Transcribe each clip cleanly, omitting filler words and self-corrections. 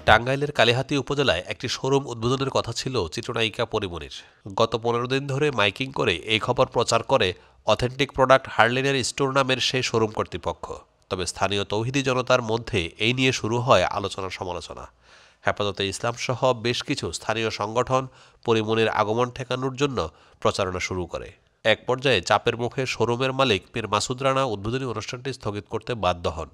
টাঙ্গাইলের কালিহাতী উপজেলায় একটি শোরুম উদ্বোধনের কথা ছিল চিত্রনায়িকা পরীমনির। গত 15 দিন ধরে মাইকিং করে এই খবর প্রচার করে অথেন্টিক প্রোডাক্ট হার্লেনের স্টোর নামের সেই শোরুম কর্তৃপক্ষ। তবে স্থানীয় তৌহিদি জনতার মধ্যে এই নিয়ে শুরু হয় আলোচনা সমালোচনা। হেফাজতে ইসলাম সহ বেশ কিছু স্থানীয় সংগঠন পরীমনির আগমন ঠেকানোর জন্য প্রচারণা শুরু করে। এক পর্যায়ে চাপের মুখে শোরুমের মালিক মীর মাসুদ রানা উদ্বোধনী অনুষ্ঠানটি স্থগিত করতে বাধ্য হন।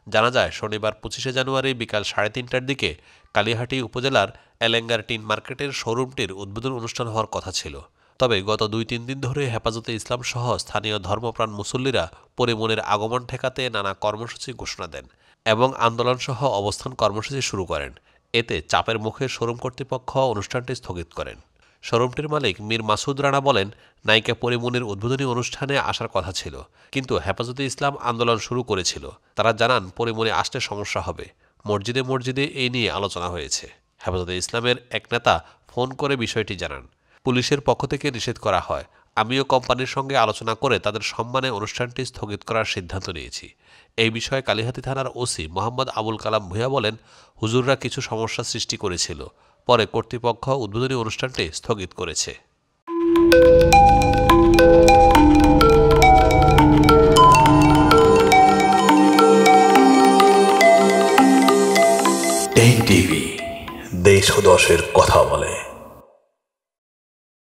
জানা যায়, শনিবার 25শে জানুয়ারি বিকাল 3:30টার দিকে কালিহাতী উপজেলার এলেঙ্গার টিন মার্কেটের শোরুমটির উদ্বোধন অনুষ্ঠান হওয়ার কথা ছিল। তবে গত 2-3 দিন ধরে হেফাজতে ইসলাম সহ স্থানীয় ধর্মপ্রাণ মুসল্লিরা পরীমনির আগমন ঠেকাতে নানা কর্মসূচি ঘোষণা দেন এবং আন্দোলনসহ অবস্থান কর্মসূচি শুরু করেন। এতে চাপের মুখে শোরুম কর্তৃপক্ষ অনুষ্ঠানটি স্থগিত করেন। শোরুমটির মালিক মীর মাসুদ রানা বলেন, নায়িকা পরীমনির উদ্বোধনী অনুষ্ঠানে আসার কথা ছিল, কিন্তু হেফাজতে ইসলাম আন্দোলন শুরু করেছিল। তারা জানান, পরীমনি আসতে সমস্যা হবে। মসজিদে মসজিদে এই নিয়ে আলোচনা হয়েছে। হেফাজতে ইসলামের এক নেতা ফোন করে বিষয়টি জানান। পুলিশের পক্ষ থেকে নিষেধ করা হয়। আমিও কোম্পানির সঙ্গে আলোচনা করে তাদের সম্মানে অনুষ্ঠানটি স্থগিত করার সিদ্ধান্ত নিয়েছি। এই বিষয়ে কালিহাতী থানার ওসি মোহাম্মদ আবুল কালাম ভূঁইয়া বলেন, হুজুররা কিছু সমস্যা সৃষ্টি করেছিল, পরে কর্তৃপক্ষ উদ্বোধনী অনুষ্ঠানটি স্থগিত করেছে। টেক টিভি, দেশ ও দশের কথা বলে।